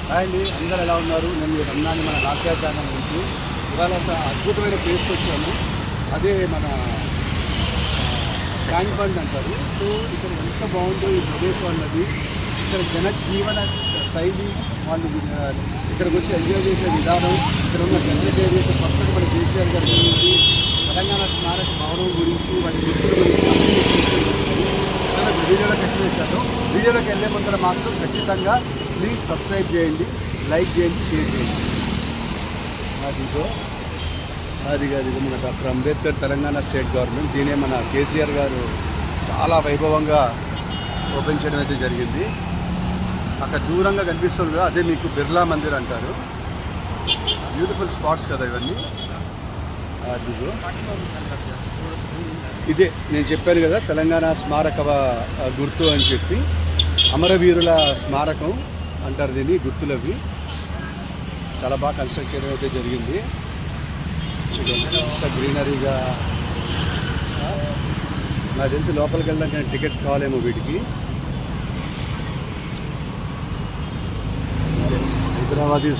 Hi అండి, అందరూ ఎలా ఉన్నారు? నేను మీ రమణాన్ని మన లాస్యా ఛానల్ నుంచి ఇవాళ ఒక అద్భుతమైన ప్లేస్కి వచ్చాము. అదే మన ట్యాంక్ బండ్ అంటారు. సో ఇక్కడ ఎంత బాగుందో ఈ ప్రదేశం అన్నది, ఇక్కడ జనజీవన శైలి, వాళ్ళు ఇక్కడికి వచ్చి ఎంజాయ్ చేసే విధానం, ఇక్కడ ఉన్న సెక్రటేరియట్ కొత్తగా మన కేసీఆర్ గారి గురించి, తెలంగాణ స్మారక భవనం గురించి, వాటి గుర్తుల గురించి వీడియోలోకి ఎక్స్ప్లెయిన్. వీడియోలోకి వెళ్ళే ముందర మాత్రం ఖచ్చితంగా ప్లీజ్ సబ్స్క్రైబ్ చేయండి, లైక్ చేయండి, షేర్ చేయండి. అది మన doctor Ambedkar Telangana state government, దీనే మన కేసీఆర్ గారు చాలా వైభవంగా ఓపెన్ చేయడం అయితే జరిగింది. అక్కడ దూరంగా కనిపిస్తుంది, అదే మీకు బిర్లా మందిర్ అంటారు. బ్యూటిఫుల్ స్పాట్స్ కదా ఇవన్నీ. అదిగో ఇదే నేను చెప్పాను కదా, తెలంగాణ స్మారక గుర్తు అని చెప్పి, అమరవీరుల స్మారకం అంటారు దీన్ని, గుర్తులవి. చాలా బాగా కన్స్ట్రక్ట్ చేయడం అయితే జరిగింది. ఇంత గ్రీనరీగా. నాకు తెలిసి లోపలికి వెళ్ళడానికి టికెట్స్ కావాలేమో వీటికి.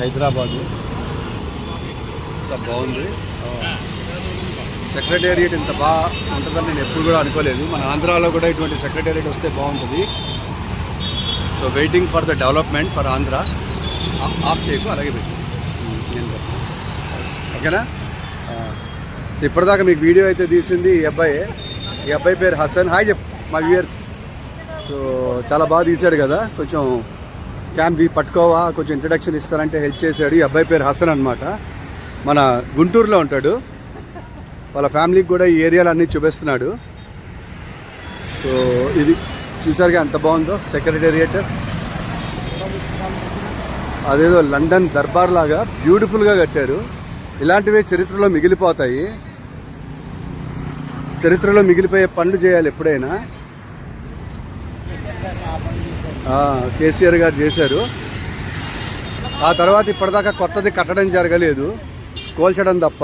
హైదరాబాదు ఇంత బాగుంది. సెక్రటేరియట్ ఇంత బాగా ఉంటుందని నేను ఎప్పుడు కూడా అనుకోలేదు. మన ఆంధ్రాలో కూడా ఇటువంటి సెక్రటేరియట్ వస్తే బాగుంటుంది. So waiting for the development for Andhra. Of చేయకు, అలాగే పెట్టు. ఓకేనా? సో ఇప్పటిదాకా మీకు వీడియో అయితే తీసింది ఈ అబ్బాయి పేరు హసన్. హాయ్ చెప్పు మా వ్యూయర్స్. సో చాలా బాగా తీశాడు కదా, కొంచెం క్యామ్ పట్టుకోవా, కొంచెం ఇంట్రడక్షన్ ఇస్తారంటే హెల్ప్ చేశాడు. ఈ అబ్బాయి పేరు హసన్ అనమాట. మన గుంటూరులో ఉంటాడు. వాళ్ళ ఫ్యామిలీకి కూడా ఈ ఏరియాలో అన్నీ చూపిస్తున్నాడు. సో ఇది చూసారుగా ఎంత బాగుందో సెక్రటేరియట్. అదేదో లండన్ దర్బార్ లాగా బ్యూటిఫుల్గా కట్టారు. ఇలాంటివే చరిత్రలో మిగిలిపోతాయి. చరిత్రలో మిగిలిపోయే పనులు చేయాలి ఎప్పుడైనా. కేసీఆర్ గారు చేశారు. ఆ తర్వాత ఇప్పటిదాకా కొత్తది కట్టడం జరగలేదు, కోల్చడం తప్ప.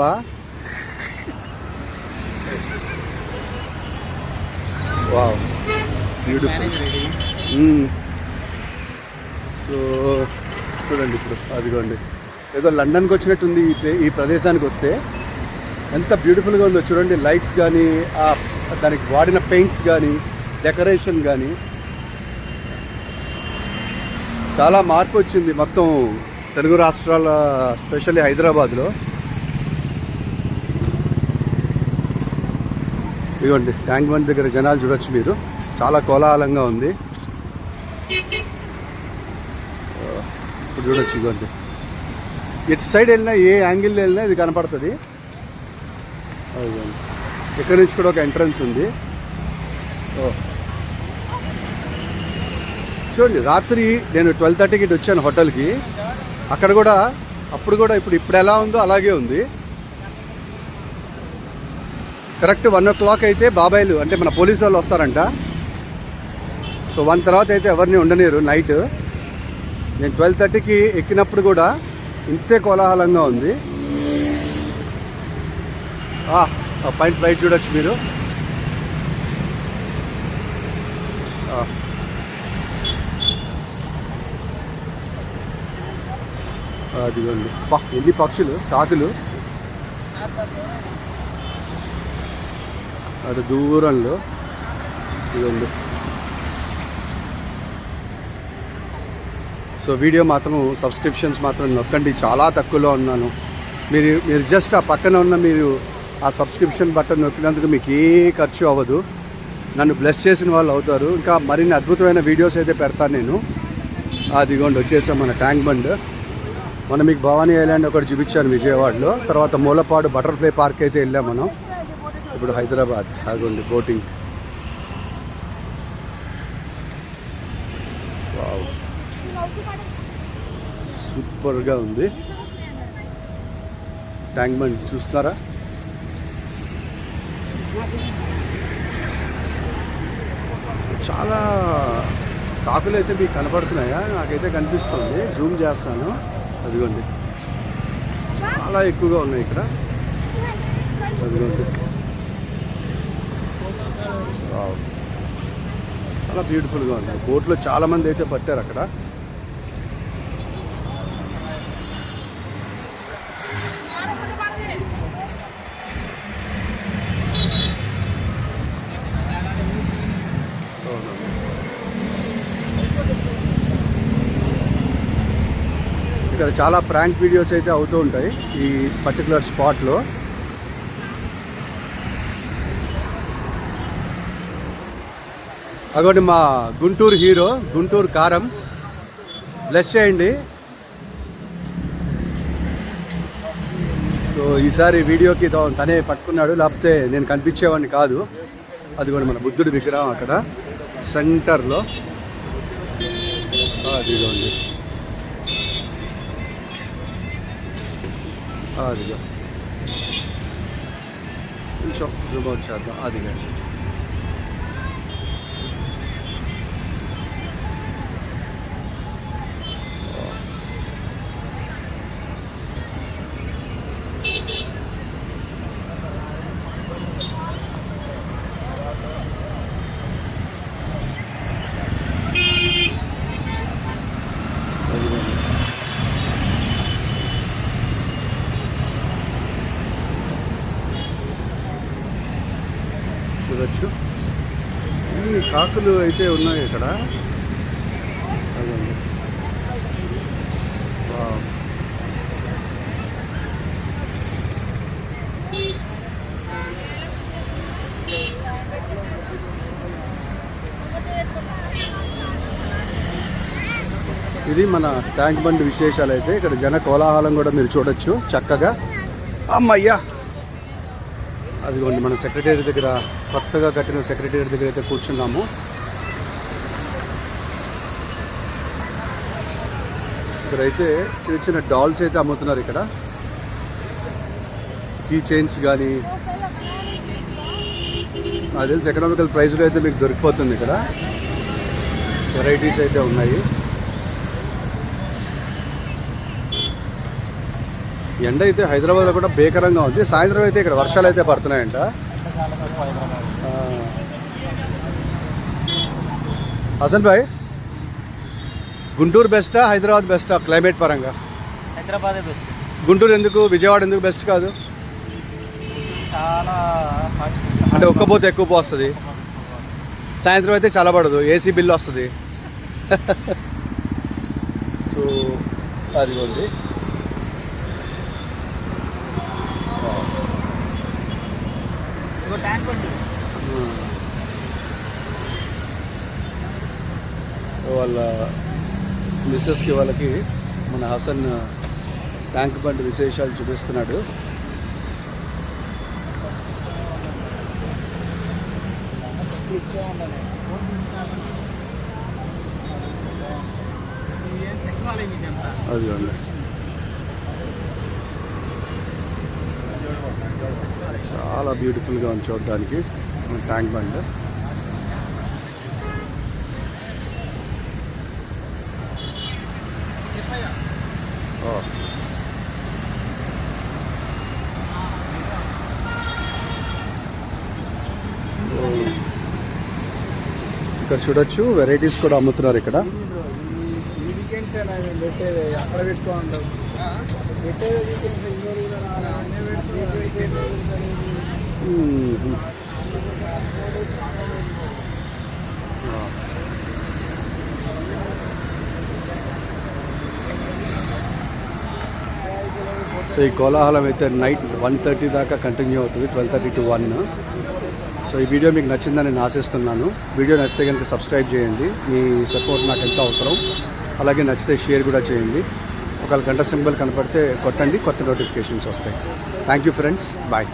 Wow, beautiful. సో చూడండి, ఇప్పుడు అదిగోండి ఏదో లండన్కి వచ్చినట్టుంది ఈ ప్రదేశానికి వస్తే. ఎంత బ్యూటిఫుల్గా ఉందో చూడండి. లైట్స్ కానీ, దానికి వాడిన పెయింట్స్ కానీ, డెకరేషన్ కానీ చాలా మార్పు వచ్చింది మొత్తం తెలుగు రాష్ట్రాల, స్పెషల్లీ హైదరాబాద్లో. ఇదిగోండి ట్యాంక్ బండ్ దగ్గర జనాలు చూడొచ్చు మీరు, చాలా కోలాహలంగా ఉంది. ఇప్పుడు చూడొచ్చు, ఇదిగోండి ఇటు సైడ్ వెళ్ళినా, ఏ యాంగిల్లో వెళ్ళినా ఇది కనపడుతుంది. ఇక్కడ నుంచి కూడా ఒక ఎంట్రన్స్ ఉంది. చూడండి, రాత్రి నేను 12:30కి ఇటు వచ్చాను హోటల్కి. అక్కడ కూడా అప్పుడు కూడా ఇప్పుడు ఎలా ఉందో అలాగే ఉంది. కరెక్ట్ 1 o'clock అయితే బాబాయిలు, అంటే మన పోలీసు వాళ్ళు వస్తారంట. సో 1 తర్వాత అయితే ఎవరిని ఉండలేరు నైట్. నేను 12:30కి ఎక్కినప్పుడు కూడా ఇంతే కోలాహలంగా ఉంది. పైన ఫ్లైట్ చూడొచ్చు మీరు. అదిగోండి, ఎన్ని పక్షులు, కాకులు అటు దూరంలో. ఇదిగోండి. సో వీడియో మాత్రం సబ్స్క్రిప్షన్స్ మాత్రం నొక్కండి, చాలా తక్కువలో ఉన్నాను. మీరు జస్ట్ ఆ పక్కన ఉన్న మీరు ఆ సబ్స్క్రిప్షన్ బటన్ నొక్కినందుకు మీకు ఏ ఖర్చు అవ్వదు. నన్ను బ్లెస్ చేసిన వాళ్ళు అవుతారు. ఇంకా మరిన్ని అద్భుతమైన వీడియోస్ అయితే పెడతాను నేను. అదిగోండి వచ్చేసాం మన ట్యాంక్ బండ్. మనం మీకు భవానీ ఐలాండ్ ఒకటి చూపించాను విజయవాడలో. తర్వాత మూలపాడు బటర్ఫ్లై పార్క్ అయితే వెళ్ళాం మనం. ఇప్పుడు హైదరాబాద్. అదిగోండి బోటింగ్. వావ్, సూపర్గా ఉంది. ట్యాంక్ బండ్ చూస్తున్నారా? చాలా కాకులు అయితే మీకు కనపడుతున్నాయా? నాకైతే కనిపిస్తుంది, జూమ్ చేస్తాను. అదిగోండి చాలా ఎక్కువగా ఉన్నాయి ఇక్కడ. అదిగోండి, చాలా బ్యూటిఫుల్గా ఉంది. బోట్లో చాలామంది అయితే పట్టారు అక్కడ. ఇక్కడ చాలా ప్రాంక్ వీడియోస్ అయితే అవుతూ ఉంటాయి ఈ పర్టికులర్ స్పాట్లో. అగోండి మా గుంటూరు హీరో, గుంటూరు కారం. బ్లెస్ చేయండి. సో ఈసారి వీడియోకి తనే పట్టుకున్నాడు, లేకపోతే నేను కనిపించేవాడిని కాదు. అది కూడా మన బుద్ధుడి విగ్రహం అక్కడ సెంటర్లో. అదిగోండి, అదిగో కొంచెం జూమ్ అవుట్ చేద్దాం. అదిగండి, చూడొచ్చు. ఈ కాకులు అయితే ఉన్నాయి ఇక్కడ. అదండి, ఇది మన ట్యాంక్ బండ్ విశేషాలు. అయితే ఇక్కడ జన కోలాహలం కూడా మీరు చూడొచ్చు చక్కగా. అమ్మయ్యా, అదిగోండి మన సెక్రటేరియట్ దగ్గర, కొత్తగా కట్టిన సెక్రటేరియట్ దగ్గర అయితే కూర్చున్నాము. ఇక్కడైతే చిన్న చిన్న డాల్స్ అయితే అమ్ముతున్నారు. ఇక్కడ కీ చైన్స్ కానీ నాకు తెలిసి ఎకనామికల్ ప్రైస్లో అయితే మీకు దొరికిపోతుంది. ఇక్కడ వెరైటీస్ అయితే ఉన్నాయి. ఎండ అయితే హైదరాబాద్లో కూడా భీకరంగా ఉంది. సాయంత్రం అయితే ఇక్కడ వర్షాలు అయితే పడుతున్నాయంట. హసన్ భాయ్, గుంటూరు బెస్టా హైదరాబాద్ బెస్టా క్లైమేట్ పరంగా? హైదరాబాదే బెస్ట్. గుంటూరు ఎందుకు, విజయవాడ ఎందుకు బెస్ట్ కాదు? చాలా అంటే ఒక్కపోతే ఎక్కువ పోస్తుంది, సాయంత్రం అయితే చల్లబడదు, ఏసీ బిల్లు వస్తుంది. సో అదిగోండి, వాళ్ళ మిస్సెస్కి వాళ్ళకి మన హసన్ ట్యాంక్ బండ్ విశేషాలు చూపిస్తున్నాడు. అదిగోండి, చాలా బ్యూటిఫుల్గా ఉంది చూడడానికి మన ట్యాంక్ బండ్. ఇక్కడ చూడొచ్చు, వెరైటీస్ కూడా అమ్ముతున్నారు ఇక్కడ. సో ఈ కోలాహలం అయితే నైట్ 1:30 దాకా కంటిన్యూ అవుతుంది, 12:30 to 1. సో ఈ వీడియో మీకు నచ్చిందని నేను ఆశిస్తున్నాను. వీడియో నచ్చితే కనుక సబ్స్క్రైబ్ చేయండి, మీ సపోర్ట్ నాకు ఎంతో అవసరం. అలాగే నచ్చితే షేర్ కూడా చేయండి. ఒకవేళ గంట సింబల్ కనపడితే కొట్టండి, కొత్త నోటిఫికేషన్స్ వస్తాయి. Thank you friends, bye.